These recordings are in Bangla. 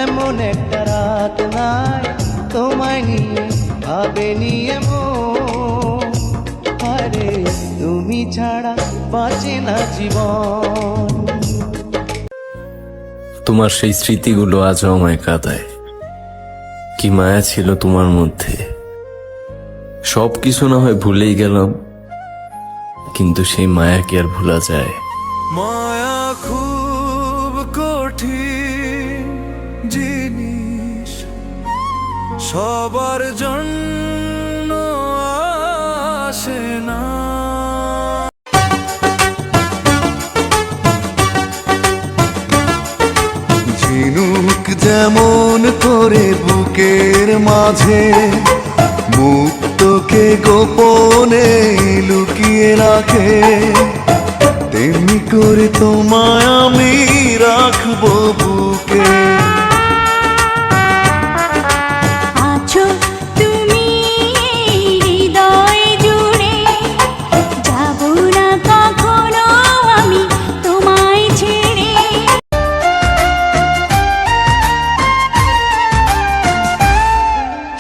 এমন একটা রাত নাই তোমায় নিয়ে ভাবেনি এমন, আরে তুমি ছাড়া বাঁচে না জীবন। তোমার সেই স্মৃতিগুলো আজও আমায় কাঁদায়। কি মায়া ছিল তোমার মধ্যে, সবকিছু না হয় ভুলেই গেলাম, কিন্তু সেই মায়া কি আর ভোলা যায়? মায়া খুব কঠিন জিনিস, সবার জন্য আসে না। ঝিনুক যেমন করে বুকের মাঝে মুক্তকে গোপনে লুকিয়ে রাখে, তেমনি করে তোমায় আমি রাখবো বুকে। আছো তুমি হৃদয় জুড়ে, যাব না কখনো আমি তোমায় ছেড়ে।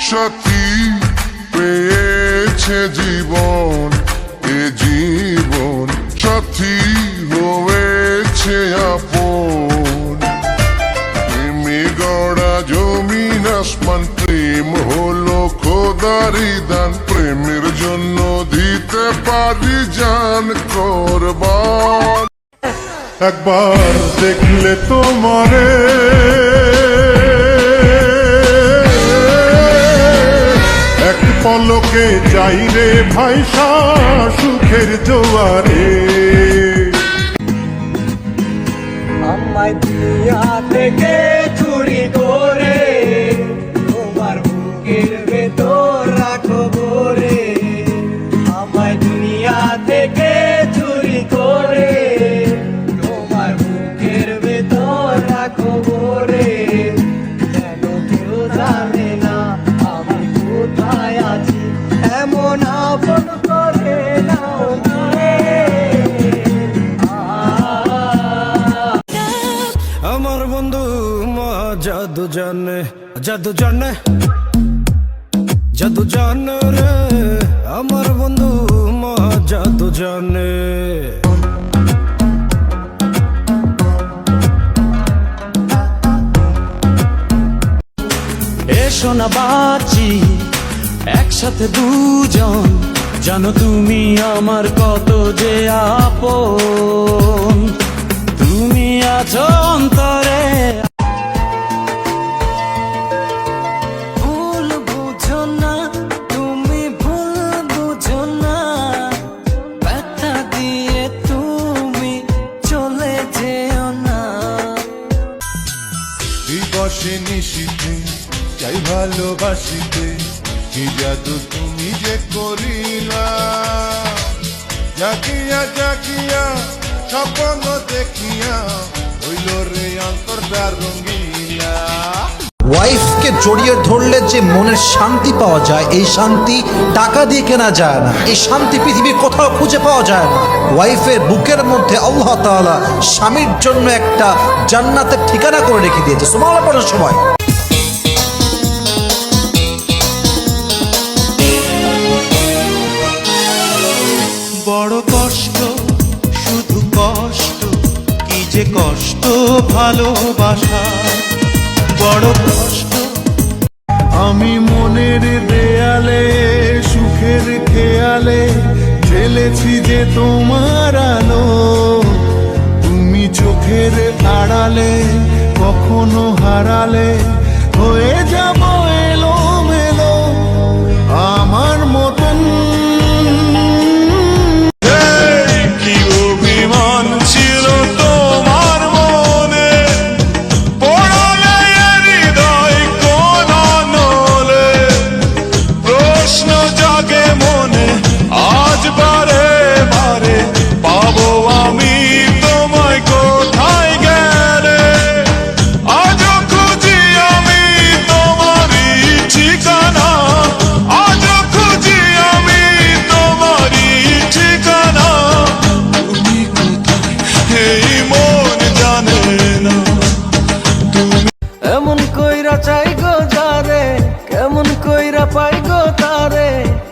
সাথী পেয়েছে জীবন, এ জীবন সাথী হয়েছে আপন। প্রেমে গড়া জমিন আসমান, প্রেম হলো খোদারি দান, প্রেমের জন্য দিতে পারি জান কোরবান। একবার দেখলে তোমারে পলকে যাই রে ভাইসা সুখের জোয়ারে। আমায় দুনিয়া থেকে চুরি করে তোমার বুকের ভেতর রাখো ভরে, আমায় দুনিয়া থেকে চুরি করে তোমার বুকের ভেতর রাখো ভরে। যেন কেউ জানে না আমি কোথায় আছি, এমন আপন করে নাও মনে। আমার বন্ধু মহা জাদু জানে, জাদু জানে, জাদু জানে রে। আমার বন্ধু মহা জাদু জানে। এসো না বাঁচি একসাথে দুজন, জানো তুমি আমার কত যে আপন, তুমি আছো অন্তরে। ভুল বুঝো না তুমি, ভুল বুঝো না, ব্যথা দিয়ে তুমি চলে যেও না। দিবসে নিশীথে চাই ভালোবাসিতে, কি জাদু তুমি যে করিলা। জাগিয়া জাগিয়া স্বপ্ন দেখিয়া হইল রে অন্তরটা রঙ্গিলা। ওয়াইফকে জড়িয়ে ধরলে যে মনের শান্তি পাওয়া যায়, এই শান্তি টাকা দিয়ে কেনা যায় না, এই শান্তি পৃথিবীর কোথাও খুঁজে পাওয়া যায় না। ওয়াইফের বুকের মধ্যে আল্লাহ তাআলা স্বামীর জন্য একটা জান্নাতের ঠিকানা করে রেখে দিয়েছে। সুবহানাল্লাহ পড়ার সময় বড় কষ্ট, শুধু কষ্ট, কি যে কষ্ট ভালোবাসা, বড় কষ্ট। আমি মনের দেয়ালে সুখের খেয়ালে ঢেলেছি যে তোমার আলো, তুমি চোখের আড়ালে কখনো হারালে হয়ে যাব এলোমেলো আমার মতন। কি অভিমান ছিল তোমার মনে, পড়ালে হৃদয় কোন নলে, প্রশ্ন জাগে মনে আজ বারে বারে, পাবো আমি তোমায় কোথায় গেলে। আজও খুঁজি আমি তোমার তারে,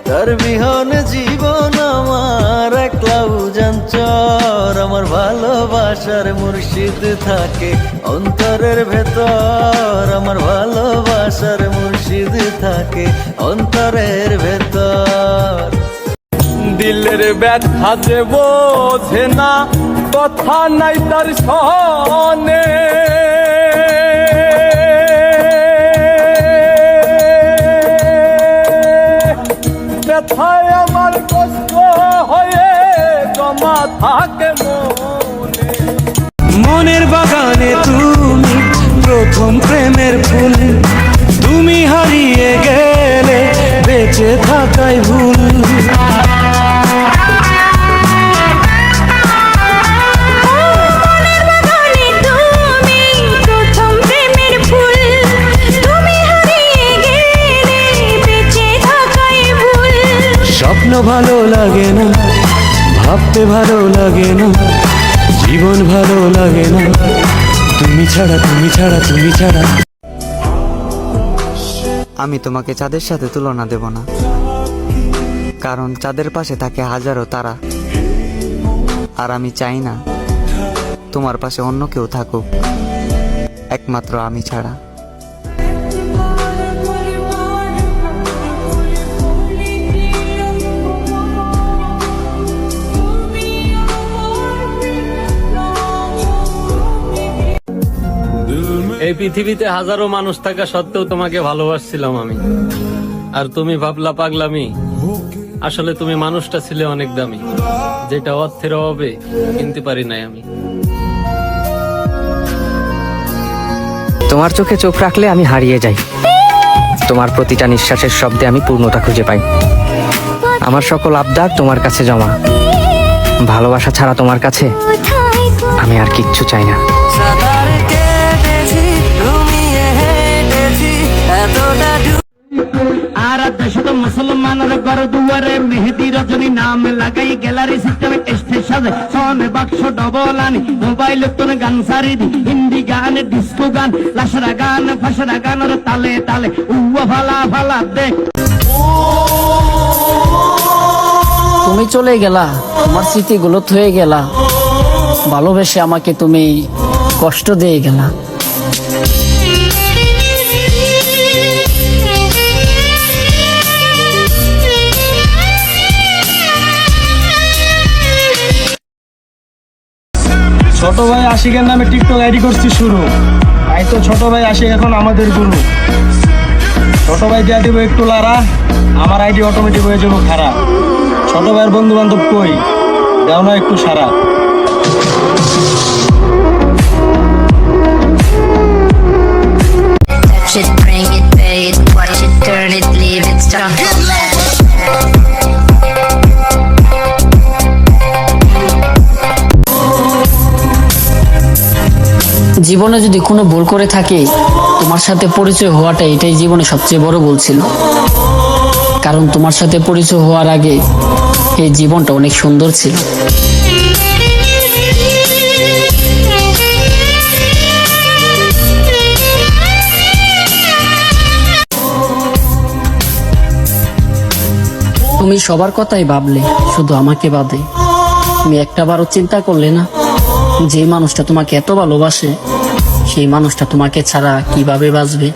তার বিহনে জীবন আমার একলা উজাঞ্চর। আমার ভালোবাসার মুর্শিদ থাকে অন্তরের ভেতর, আমার ভালোবাসার মুর্শিদ থাকে অন্তরের ভেতর। দিলের ব্যথা যে বোঝে না, কথা নাই তার সহনে। ব্যথায় আমার কষ্ট হয়ে জমা থাকে মনে। মনের বাগানে তুমি প্রথম প্রেমের ফুল, তুমি হারিয়ে গেলে বেঁচে থাকাই ভুল। মনের বাগানে তুমি প্রথম প্রেমের ফুল, তুমি হারিয়ে গেলে বেঁচে থাকাই ভুল। স্বপ্ন ভালো লাগে না, ভাবতে ভালো লাগে না, জীবন ভালো লাগে না, তুমি ছাড়া তুমি ছাড়া তুমি ছাড়া। আমি তোমাকে চাঁদের সাথে তুলনা দেব না, কারণ চাঁদের পাশে থাকে হাজারো তারা। আর আমি চাই না তোমার পাশে অন্য কেউ থাকুক, একমাত্র আমি ছাড়া। এই পৃথিবীতে হাজারো মানুষ থাকা সত্ত্বেও তোমাকে ভালোবাসছিলাম আমি, আর তুমি ভাবলা পাগলামি। আসলে তুমি মানুষটা ছিলে অনেক দামি, যেটা অর্থের অভাবে কিনতে পারি নাই আমি। তোমার চোখে চোখ রাখলে আমি হারিয়ে যাই, তোমার প্রতিটা নিঃশ্বাসের শব্দে আমি পূর্ণতা খুঁজে পাই। আমার সকল আবদার তোমার কাছে জমা, ভালোবাসা ছাড়া তোমার কাছে আমি আর কিচ্ছু চাই না। আর দেশত মুসলমানের ঘর দুয়ারে মেহেদি রজনী নাম লাগাই গ্যালারি সিস্টেমে স্টেজ সাজে সনে বাক্স ডবল আনি মোবাইল তোর গান সারি দি হিন্দি গান ডিস্কো গান লাশরা গান ফাশরা গানের তালে তালে উয়া ভালা ভালা দেখ। তুমি চলে গেলা, তোমার স্মৃতিগুলো থয়ে গেলা, ভালোবেসে আমাকে তুমি কষ্ট দিয়ে গেলা। ছোট ভাই আশিকের নামে টিকটক আইডি করছি শুরু, তাই তো ছোট ভাই আশিক এখন আমাদের গুরু। ছোট ভাই দিয়া দিব একটু লারা, আমার আইডি অটোমেটিক হয়ে যাবো খারাপ। ছোট ভাইয়ের বন্ধু বান্ধব কই, দেও না একটু সারা। Touch it, bring it, pay it, watch it, turn it, leave it, stop it. জীবনে যদি কোনো ভুল করে থাকি, তোমার সাথে পরিচয় হওয়াটা এটাই জীবনে সবচেয়ে বড় ভুল ছিল। কারণ তোমার সাথে পরিচয় হওয়ার আগে এই জীবনটা অনেক সুন্দর ছিল। তুমি সবার কথাই ভাবলে, শুধু আমাকে বাদে। তুমি একটাবারও চিন্তা করলে না যে মানুষটা তোমাকে এত ভালোবাসে সেই মানুষটা তোমাকে ছাড়া কিভাবে বাঁচবে।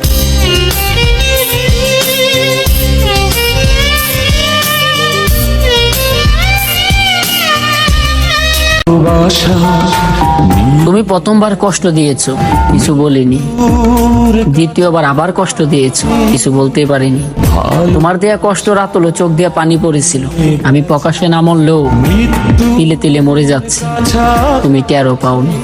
তুমি প্রথমবার কষ্ট দিয়েছো, কিছু বলিনি। দ্বিতীয়বার আবার কষ্ট দিয়েছো, কিছু বলতে পারিনি। তোমার দেয়া কষ্ট রাতলো চোখ দিয়ে পানি পড়েছিল। আমি প্রকাশে না মরলেও তিলে তিলে মরে যাচ্ছি, তুমি টেরও পাওনি।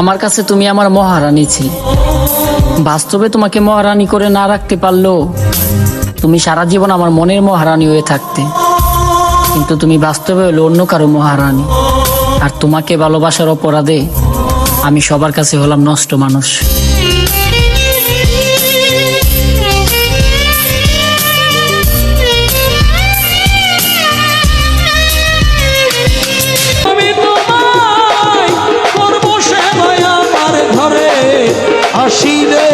আমার কাছে তুমি আমার মহারানী ছিলে। বাস্তবে তোমাকে মহারানী করে না রাখতে পারলেও তুমি সারা জীবন আমার মনের মহারানী হয়ে থাকতে, কিন্তু তুমি বাস্তবে হলো অন্য কারো মহারানী। আর তোমাকে ভালোবাসার অপরাধে আমি সবার কাছে হলাম নষ্ট মানুষ। আমি তোমায় করবো সেবায় আমার ঘরে আসি রে,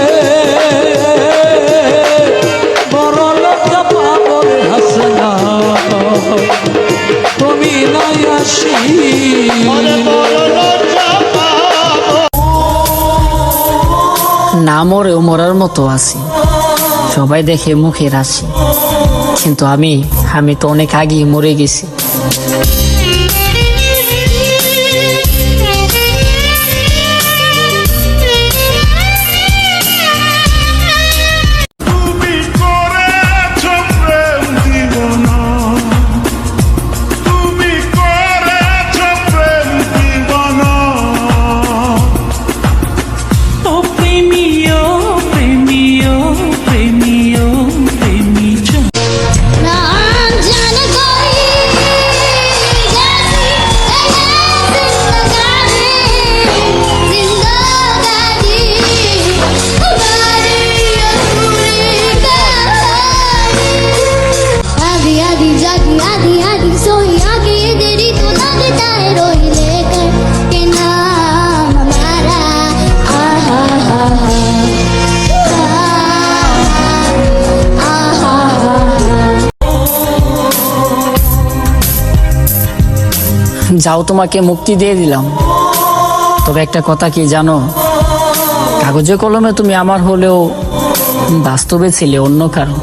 বড় লোকটা পাগল হাসনা তুমি নাই আসি। না মরেও মরার মতো আছি, সবাই দেখে মুখের হাসি, কিন্তু আমি তো অনেক আগেই মরে গেছি। তুমি করেছ প্রেম দিবানা, তুমি করেছ প্রেম দিবানা। ও প্রেমিও প্রেমিও প্রেমিও প্রেমী ना जान कोई जैसी जिंदगानी हमारी अधूरी कहानी। आधी आधी जागी आधी आधी सोई आगे देरी तो लगता है रोई लेकर के नाम हमारा आहा हा आहा যাও, তোমাকে মুক্তি দিয়ে দিলাম, তবে একটা কথা কি জানো, কাগজে কলমে তুমি আমার হলেও বাস্তবে ছিলে অন্য কারো।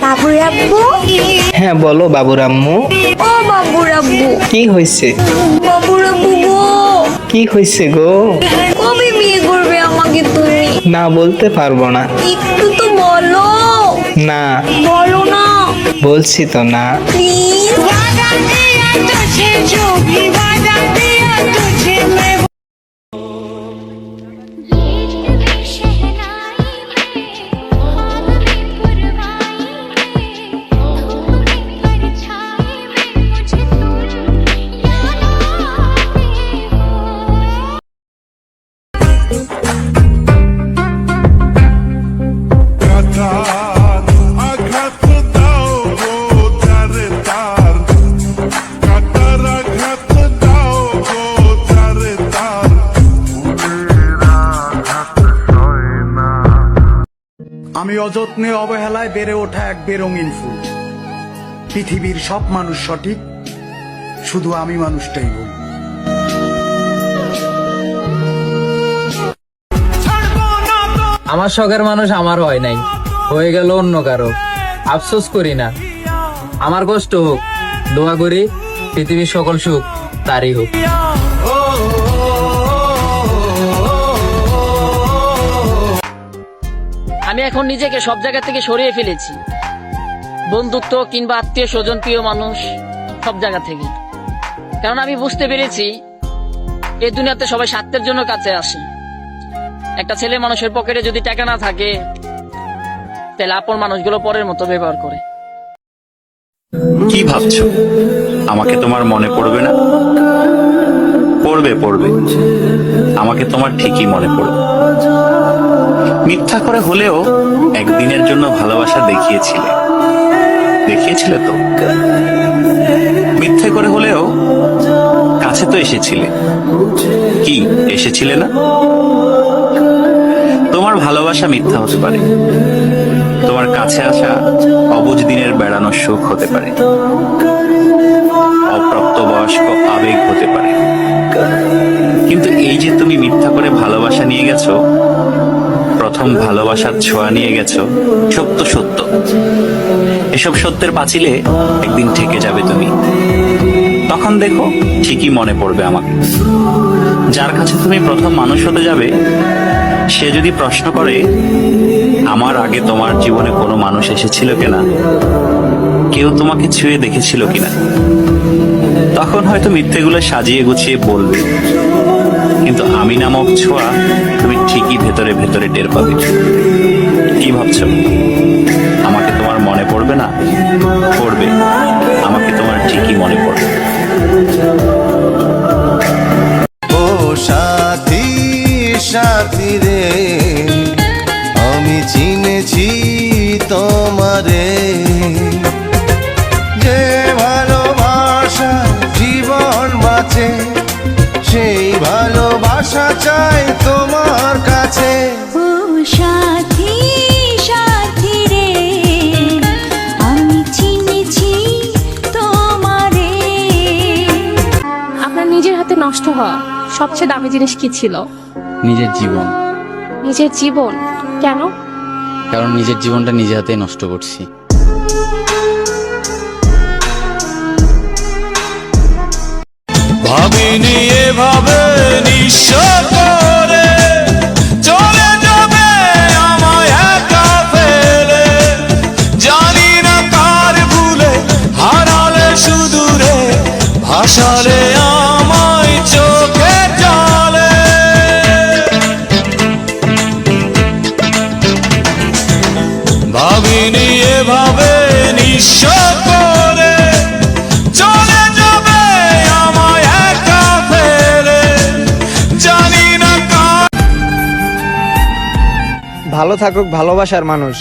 বাবুর আব্বু, হ্যাঁ বলো বাবুর আম্মু, ও বাবুর আব্বু, কি হয়েছে? বাবুর আব্বু গো, কি হয়েছে গো? কবে বিয়ে করবে আমাকে তুমি? না বলতে পারবো না। একটু তো বলো না বলো না বলছি তো না। প্লিজ। কাটার আঘাত দাও গো তারে তার, কাটার আঘাত দাও গো তারে তার, ফুলের আঘাত সয় না। আমি অযত্নে অবহেলায় বেড়ে ওঠা এক বেরঙিন ফুল। পৃথিবীর সব মানুষ সঠিক, শুধু আমি মানুষটাই ভুল। আমার শখের মানুষ আমার হয় নাই, হয়ে গেল অন্য কারো। আফসোস করি না, আমার কষ্ট হোক, দোয়া করি পৃথিবীর সকল সুখ তারই হোক। আমি এখন নিজেকে সব জায়গা থেকে সরিয়ে ফেলেছি, বন্ধুত্ব কিংবা আত্মীয় স্বজন, প্রিয় মানুষ, সব জায়গা থেকে। কারণ আমি বুঝতে পেরেছি এই দুনিয়াতে সবাই স্বার্থের জন্য কাছে আসে। একটা ছেলে মানুষের পকেটে যদি টাকা না থাকে, তাহলে আপন মানুষগুলো পরের মতো ব্যবহার করে। কি ভাবছো আমাকে তোমার মনে পড়বে না? পড়বে পড়বে, আমাকে তোমার ঠিকই মনে পড়বে। মিথ্যা করে হলেও একদিনের জন্য ভালোবাসা দেখিয়েছিলে তো। মিথ্যে করে হলেও কাছে তো এসেছিলে, কি এসেছিলে না? তোমার ভালোবাসা মিথ্যা হতে পারে, তোমার কাছে আসা অবুঝ দিনের বেড়ানোর সুখ হতে পারে। অপ্রাপ্তবয়স্ক আবেগ হতে পারে, কিন্তু এই যে তুমি মিথ্যা করে ভালোবাসা নিয়ে গেছো, প্রথম ভালোবাসার ছোঁয়া নিয়ে গেছো, সত্য সত্য। এসব সত্যের পাঁচিলে একদিন ঠেকে যাবে তুমি। তখন দেখো ঠিকই মনে পড়বে আমাকে। যার কাছে তুমি প্রথম মানুষ হতে যাবে, সে যদি প্রশ্ন করে আমার আগে তোমার জীবনে কোনো মানুষ এসেছিল কিনা, কেউ তোমাকে ছুঁয়ে দেখেছিল কিনা, তখন হয়তো মিথ্যেগুলো সাজিয়ে গুছিয়ে বলবে, কিন্তু আমি নামক ছোঁয়া তুমি ঠিকই ভেতরে ভেতরে টের পাবে। কি ভাবছো, আমাকে তোমার মনে পড়বে না? পড়বে, আমাকে তোমার ঠিকই মনে পড়বে। ও সাথী সাথী রে, আমি চিনেছি তোমারে, যে ভালোবাসা জীবন বাঁচে, সেই ভালোবাসা চাই তোমার কাছে। ও সাথী সাথী রে, আমি চিনেছি তোমারে। আপনার নিজের হাতে নষ্ট হওয়া সবচেয়ে দামি জিনিস কি ছিল? নিজের জীবন। নিজের জীবন? কেন? কারণ নিজের জীবনটা নিজে হাতে নষ্ট করছি। ভাবিনি এভাবে নিঃস্ব করে চলে যাবে আমায় একা ফেলে, জানি না কার ভুলে হারালে সুদূরে, ভাসালে আমায় চোখে জলে। ভাবিনি এভাবে নিঃস্ব করে চলে যাবে আমায় একা ফেলে, জানি না কার। ভালো থাকুক ভালোবাসার মানুষ,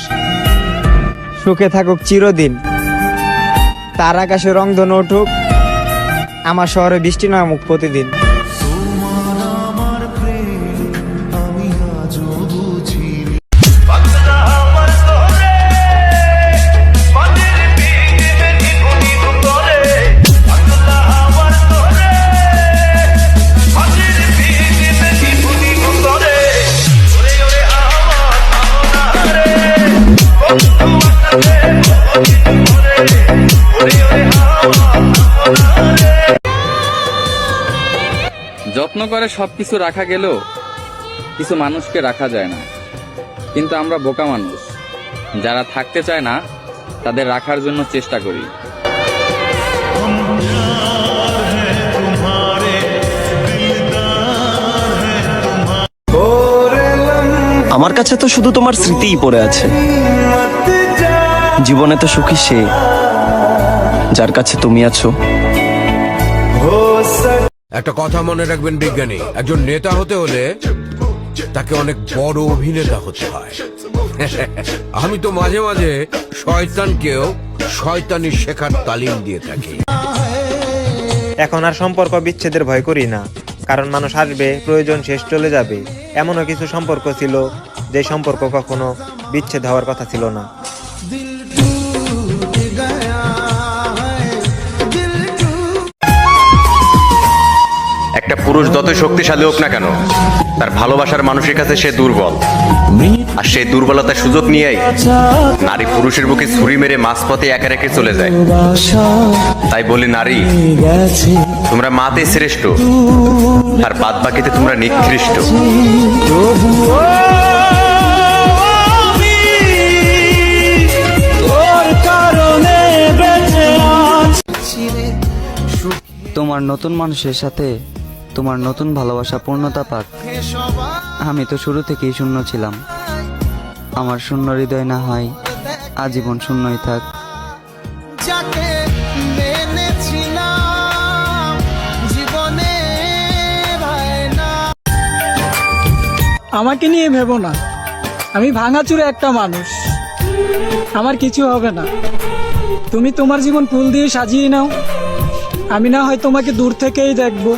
সুখে থাকুক চিরদিন। তার আকাশে রংধনু উঠুক, আমার শহরে বৃষ্টি নামুক প্রতিদিন। যত্ন করে সবকিছু রাখা গেলেও কিছু মানুষকে রাখা যায় না। কিন্তু আমরা বোকা মানুষ, যারা থাকতে চায় না তাদের রাখার জন্য চেষ্টা করি। আমার কাছে তো শুধু তোমার স্মৃতিই পড়ে আছে। জীবনে তো সুখী সে যার কাছে তুমি আছো। একটা কথা মনে রাখবেন বিজ্ঞানী, একজন নেতা হতে হলে তাকে অনেক বড় অভিনেতা হতে হয়। আমি তো মাঝে মাঝে শয়তানকেও শয়তানি শেখার তালিম দিয়ে থাকি। এখন আর সম্পর্ক বিচ্ছেদের ভয় করি না, কারণ মানুষ আসবে, প্রয়োজন শেষ চলে যাবে। এমনও কিছু সম্পর্ক ছিল যে সম্পর্ক কখনো বিচ্ছেদ হওয়ার কথা ছিল না। একটা পুরুষ যতই শক্তিশালী হোক না কেন, তার ভালোবাসার মানুষের কাছে সে দুর্বল, আর সেই দুর্বলতার সুযোগ নিয়েই নারী পুরুষের বুকে ছুরি মেরে মাঝপথে একা রেখে চলে যায়। তাই বলি নারী, তোমরা মাতে শ্রেষ্ঠ, আর বাদ বাকিতে তোমরা নিকৃষ্ট। তোমার নতুন মানুষের সাথে তোমার নতুন ভালোবাসা পূর্ণতা পাক। আমি তো শুরু থেকেই শূন্য ছিলাম, আমার শূন্য হৃদয় না হয় আজীবন শূন্যই থাক। আমাকে নিয়ে ভেবো না, আমি ভাঙাচুরে একটা মানুষ, আমার কিছু হবে না। তুমি তোমার জীবন ফুল দিয়ে সাজিয়ে নাও, আমি না হয় তোমাকে দূর থেকেই দেখবো।